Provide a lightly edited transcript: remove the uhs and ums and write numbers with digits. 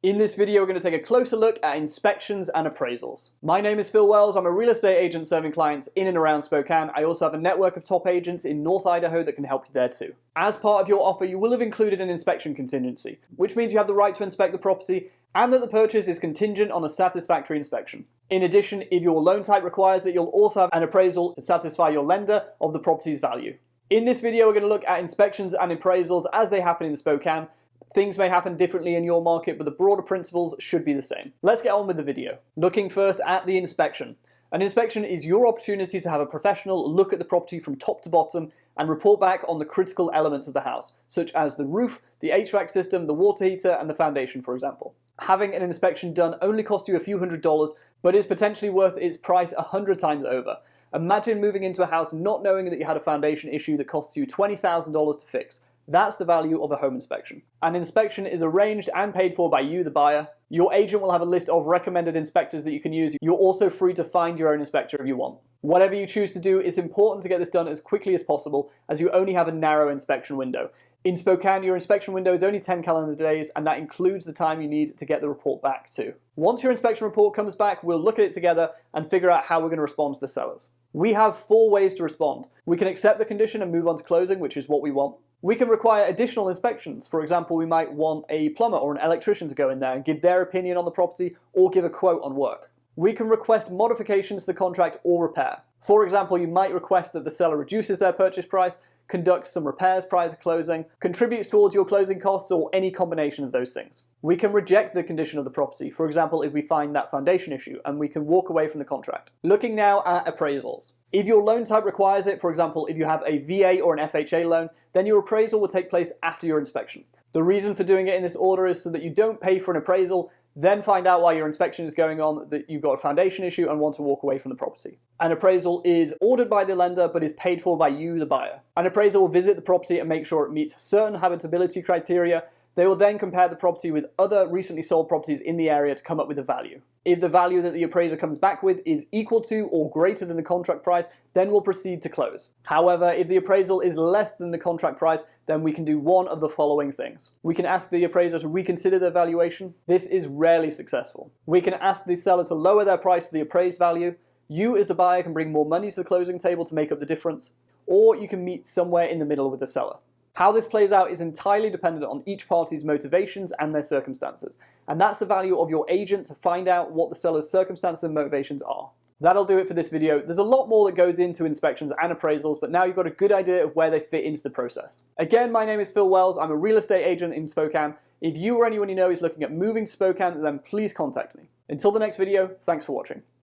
In this video, we're going to take a closer look at inspections and appraisals. My name is Phil Wells. I'm a real estate agent serving clients in and around Spokane. I also have a network of top agents in North Idaho that can help you there too. As part of your offer, you will have included an inspection contingency, which means you have the right to inspect the property and that the purchase is contingent on a satisfactory inspection. In addition, if your loan type requires it, you'll also have an appraisal to satisfy your lender of the property's value. In this video, we're going to look at inspections and appraisals as they happen in Spokane. Things may happen differently in your market, but the broader principles should be the same. Let's get on with the video. Looking first at the inspection. An inspection is your opportunity to have a professional look at the property from top to bottom and report back on the critical elements of the house, such as the roof, the HVAC system, the water heater, and the foundation, for example. Having an inspection done only costs you a few $100s, but is potentially worth its price 100 times over. Imagine moving into a house not knowing that you had a foundation issue that costs you $20,000 to fix. That's the value of a home inspection. An inspection is arranged and paid for by you, the buyer. Your agent will have a list of recommended inspectors that you can use. You're also free to find your own inspector if you want. Whatever you choose to do, it's important to get this done as quickly as possible, as you only have a narrow inspection window. In Spokane, your inspection window is only 10 calendar days, and that includes the time you need to get the report back too. Once your inspection report comes back, we'll look at it together and figure out how we're going to respond to the sellers. We have 4 ways to respond. We can accept the condition and move on to closing, which is what we want. We can require additional inspections. For example, we might want a plumber or an electrician to go in there and give their opinion on the property or give a quote on work. We can request modifications to the contract or repair. For example, you might request that the seller reduces their purchase price, conducts some repairs prior to closing, contributes towards your closing costs, or any combination of those things. We can reject the condition of the property, for example, if we find that foundation issue, and we can walk away from the contract. Looking now at appraisals. If your loan type requires it, for example, if you have a VA or an FHA loan, then your appraisal will take place after your inspection. The reason for doing it in this order is so that you don't pay for an appraisal, then find out while your inspection is going on that you've got a foundation issue and want to walk away from the property. An appraisal is ordered by the lender but is paid for by you, the buyer. An appraiser will visit the property and make sure it meets certain habitability criteria. They will then compare the property with other recently sold properties in the area to come up with a value. If the value that the appraiser comes back with is equal to or greater than the contract price, then we'll proceed to close. However, if the appraisal is less than the contract price, then we can do one of the following things. We can ask the appraiser to reconsider their valuation. This is rarely successful. We can ask the seller to lower their price to the appraised value. You as the buyer can bring more money to the closing table to make up the difference, or you can meet somewhere in the middle with the seller. How this plays out is entirely dependent on each party's motivations and their circumstances, and that's the value of your agent to find out what the seller's circumstances and motivations are. That'll do it for this video. There's a lot more that goes into inspections and appraisals, but now you've got a good idea of where they fit into the process. Again, my name is Phil Wells. I'm a real estate agent in Spokane. If you or anyone you know is looking at moving to Spokane, then please contact me. Until the next video, thanks for watching.